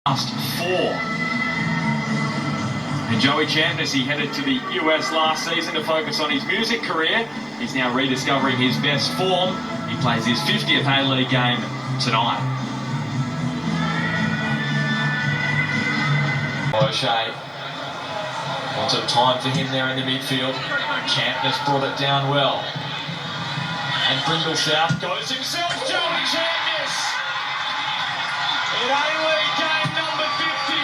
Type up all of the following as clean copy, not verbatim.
Last four. And Joey Champness, he headed to the US last season to focus on his music career. He's now rediscovering his best form. He plays his 50th A-League game tonight. O'Shea. Lots of time for him there in the midfield. Champness brought it down well. And Brindle South goes himself, Joey Champness! In A-League game number 50,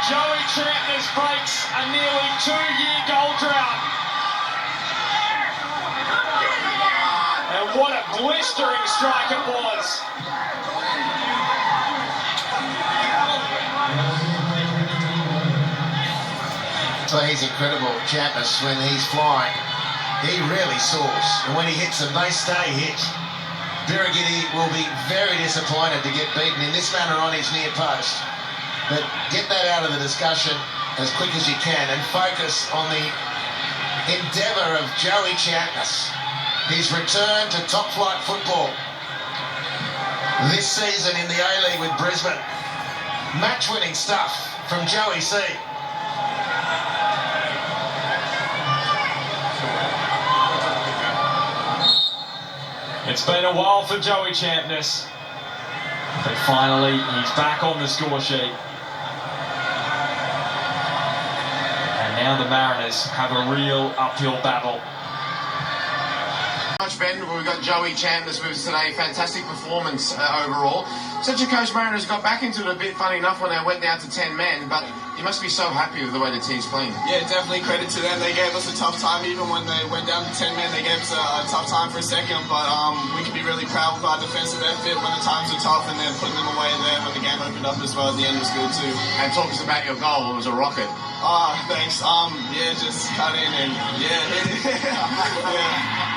Joey Champness breaks a nearly 2-year goal drought. And what a blistering strike it was. So he's incredible, Champness, when he's flying. He really soars. And when he hits them, they stay hit. Birigidi will be very disappointed to get beaten in this manner on his near post. But get that out of the discussion as quick as you can and focus on the endeavour of Joey Champness. His return to top-flight football this season in the A-League with Brisbane. Match-winning stuff from Joey C. It's been a while for Joey Champness, but finally he's back on the score sheet. And now the Mariners have a real uphill battle. Ben, we've got Joey Champness with us today. Fantastic performance overall. Such a coach, Mariners got back into it a bit, funny enough, when they went down to 10 men, but you must be so happy with the way the team's playing. Yeah, definitely credit to them. They gave us a tough time. Even when they went down to 10 men, they gave us a tough time for a second, but we can be really proud of our defensive effort when the times are tough, and then putting them away there when the game opened up as well at the end was good too. And talk us about your goal. It was a rocket. Thanks. Yeah, just cut in and hit it. Yeah.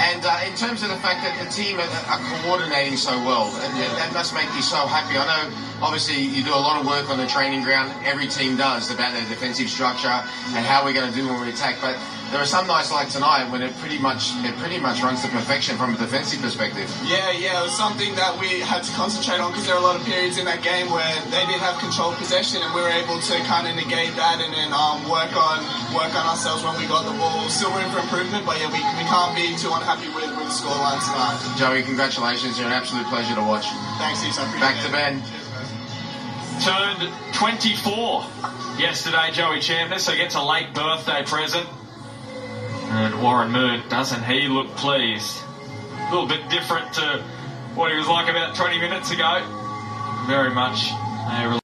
And in terms of the fact that the team are coordinating so well, that must make you so happy. I know, obviously, you do a lot of work on the training ground. Every team does, about their defensive structure and how we're going to do when we attack. But there are some nights like tonight when it pretty much runs to perfection from a defensive perspective. Yeah, it was something that we had to concentrate on because there were a lot of periods in that game where they didn't have control of possession, and we were able to kind of negate that and then work on ourselves when we got the ball. Still room for improvement, but yeah, we can't be too unhappy with the scoreline tonight. Joey, congratulations! You're an absolute pleasure to watch. Thanks, Issa. Back to Ben. Turned 24 yesterday, Joey Champness, so gets a late birthday present. And Warren Moon, doesn't he look pleased? A little bit different to what he was like about 20 minutes ago. Very much. And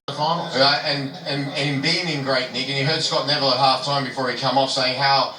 him being in great nick, and you heard Scott Neville at half-time before he come off saying how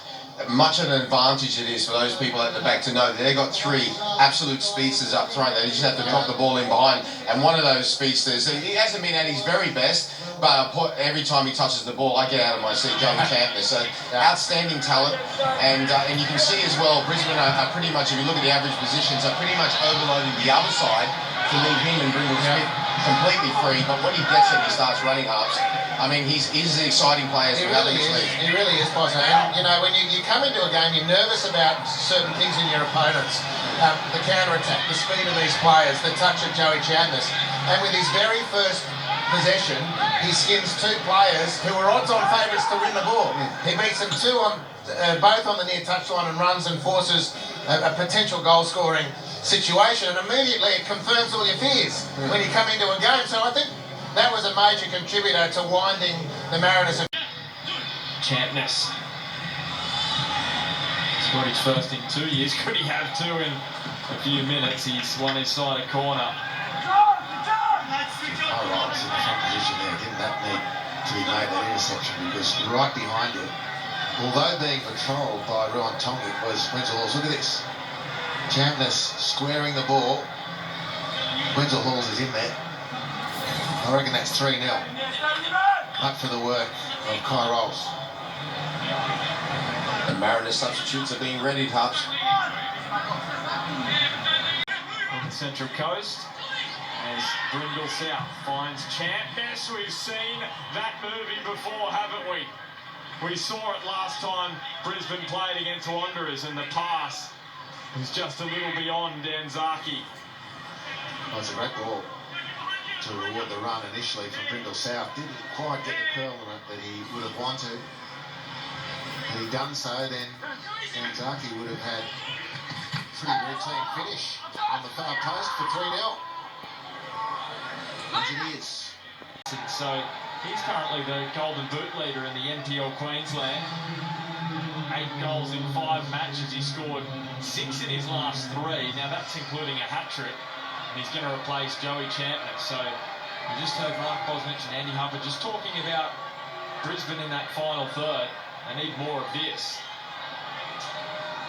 much of an advantage it is for those people at the back to know that they've got three absolute speedsters up front. They just have to drop the ball in behind. And one of those speedsters, he hasn't been at his very best, but every time he touches the ball, I get out of my seat, Joey Champness. So outstanding talent. And you can see as well, Brisbane are pretty much, if you look at the average positions, are pretty much overloading the other side to leave him and Brindle Smith completely free. But when he gets it, he starts running halves. I mean, he's an exciting player. He really is, boss. And, you know, when you come into a game, you're nervous about certain things in your opponents. The counter-attack, the speed of these players, the touch of Joey Champness. And with his very first possession, he skins two players who were odds-on favourites to win the ball. He beats them both on the near touchline and runs and forces a potential goal-scoring situation. And immediately it confirms all your fears when you come into a game. So I think that was a major contributor to winding the Mariners. Champness. He's got his first in 2 years. Could he have two in a few minutes? He's won his side a corner. Oh, right, it's in the front position there. Didn't that need to be made, that interception? Because right behind it, although being patrolled by Ruan Tongi, was Wenzel Halls. Look at this. Champness squaring the ball. Wenzel Halls is in there. I reckon that's 3-0. Up for the work of Kai Rolls. The Mariners substitutes are being readied, Hutch. On the Central Coast, as Brindle South finds Champness. We've seen that movie before, haven't we? We saw it last time Brisbane played against Wanderers, and the pass was just a little beyond Danzaki. Oh, it's a great ball. to reward the run initially from Brindle South. Didn't quite get the curl on it that he would have wanted. Had he done so, then Ganzaki would have had a pretty routine finish on the far post for 3-0. As it is. So he's currently the Golden Boot leader in the NPL Queensland. 8 goals in 5 matches. He scored 6 in his last 3. Now that's including a hat-trick. And he's going to replace Joey Champness. So you just heard Mark Bosnich and Andy Hubbard just talking about Brisbane in that final third. They need more of this.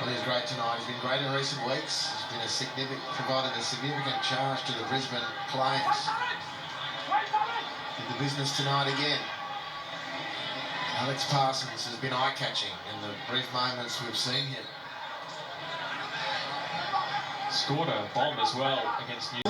Well, he's great tonight. He's been great in recent weeks. He's been provided a significant charge to the Brisbane Flames. Did the business tonight again. Alex Parsons has been eye-catching in the brief moments we've seen him. Scored a bomb as well against New.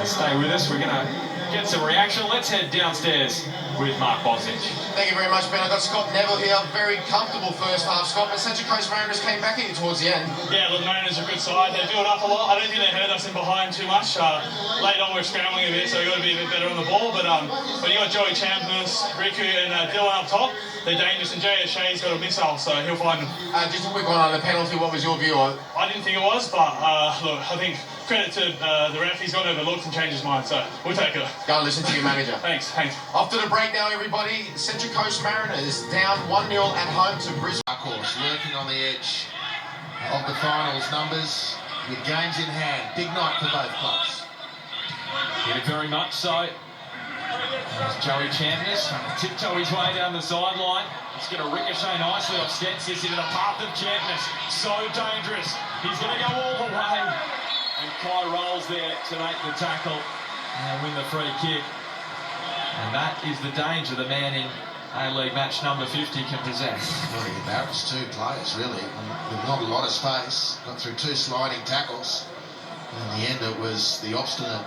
Stay with us. We're going to get some reaction. Let's head downstairs with Mark Bosnich. Thank you very much, Ben. I've got Scott Neville here. Very comfortable first half, Scott, but Central Coast Mariners came back at you towards the end. Yeah, look, Mariners are a good side. They built up a lot. I don't think they hurt us in behind too much. Late on, we're scrambling a bit, so we've got to be a bit better on the ball. But when you got Joey Champness, Riku, and Dylan up top, they're dangerous. And Jay O'Shea's got a missile, so he'll find them. Just a quick one on the penalty. What was your view on it? I didn't think it was, but look, I think credit to the ref. He's got overlooked and changed his mind, so we'll take it. Go and listen to your manager. Thanks. After the break now, everybody, Central Coast Mariners down 1-0 at home to Brisbane. Of course, lurking on the edge of the finals numbers with games in hand. Big night for both clubs. Yeah, very much so. There's Joey Champness trying to tiptoe his way down the sideline. It's going to ricochet nicely off Stensis into the path of Champness. So dangerous. He's going to go all the way. And Kai rolls there to make the tackle and win the free kick. And that is the danger the man in A-League match number 50 can possess. Well, he embarrassed 2 players, really, with not a lot of space. Got through 2 sliding tackles. And in the end, it was the obstinate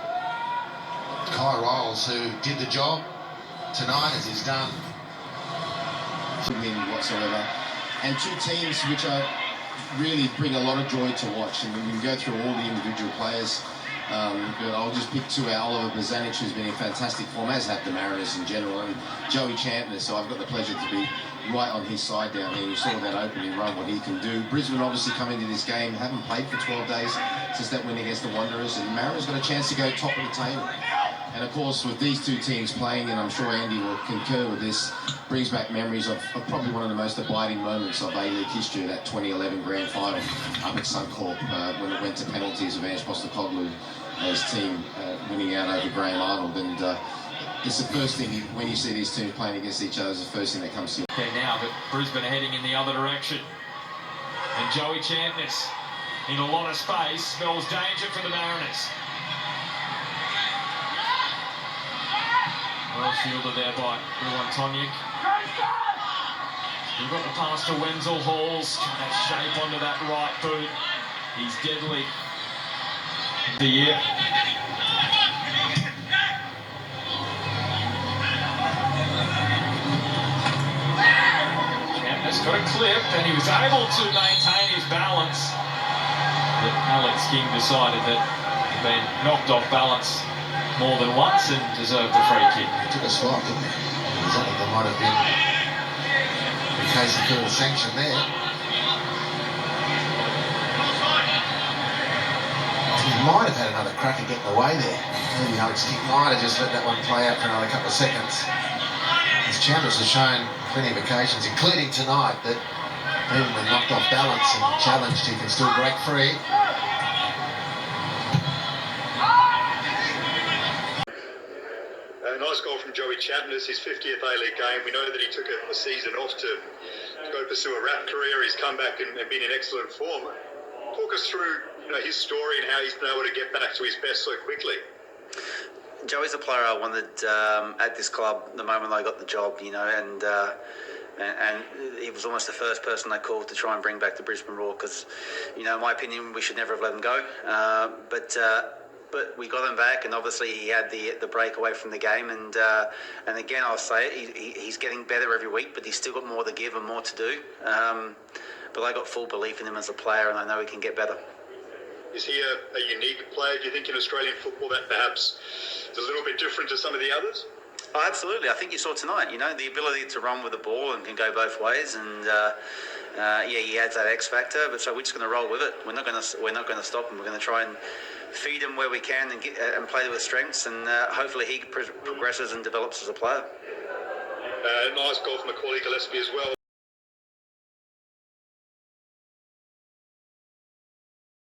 Kai Rolls who did the job tonight, as he's done. Win whatsoever. And 2 teams which are really bring a lot of joy to watch, and we can go through all the individual players. But I'll just pick 2 out. Oliver Bozanic, who's been in fantastic form, as have the Mariners in general, and Joey Champness. So I've got the pleasure to be right on his side down here. You saw that opening run, what he can do. Brisbane obviously come into this game, haven't played for 12 days since that win against the Wanderers, and the Mariners got a chance to go top of the table. And of course, with these 2 teams playing, and I'm sure Andy will concur with this, brings back memories of probably one of the most abiding moments of A-League history, that 2011 Grand Final up at Suncorp, when it went to penalties of Ange Postecoglou, his team winning out over Graham Arnold. And it's the first thing, when you see these teams playing against each other, is the first thing that comes to you. Okay, now but Brisbane are heading in the other direction. And Joey Champness in a lot of space spells danger for the Mariners. Well shielded there by Ruan Tonic. We've got the pass to Wenzel Halls, trying to shape onto that right boot. He's deadly. The year. Champness got a clip and he was able to maintain his balance. But Alex King decided that he'd been knocked off balance more than once and deserved a free kick. Took a slot, didn't he? I think there might have been a case of further sanction there. He might have had another crack at getting away there. Maybe Alex King might have just let that one play out for another couple of seconds. As Champness has shown plenty of occasions, including tonight, that even when knocked off balance and challenged, he can still break free. Nice goal from Joey Champness, his 50th A-League game. We know that he took a season off to go pursue a rap career. He's come back and been in excellent form. Talk us through his story and how he's been able to get back to his best so quickly. Joey's a player I wanted at this club the moment I got the job, and he was almost the first person I called to try and bring back the Brisbane Roar because, in my opinion, we should never have let him go. But we got him back, and obviously he had the break away from the game. And again, I'll say it, he's getting better every week, but he's still got more to give and more to do. But I got full belief in him as a player, and I know he can get better. Is he a unique player, do you think, in Australian football that perhaps It's a little bit different to some of the others. Oh, absolutely. I think you saw tonight, the ability to run with the ball and can go both ways. And he adds that X factor. But so we're just going to roll with it. We're not going to stop him. We're going to try and feed him where we can and play to his strengths. And hopefully he progresses and develops as a player. Nice goal from Macaulay Gillespie as well.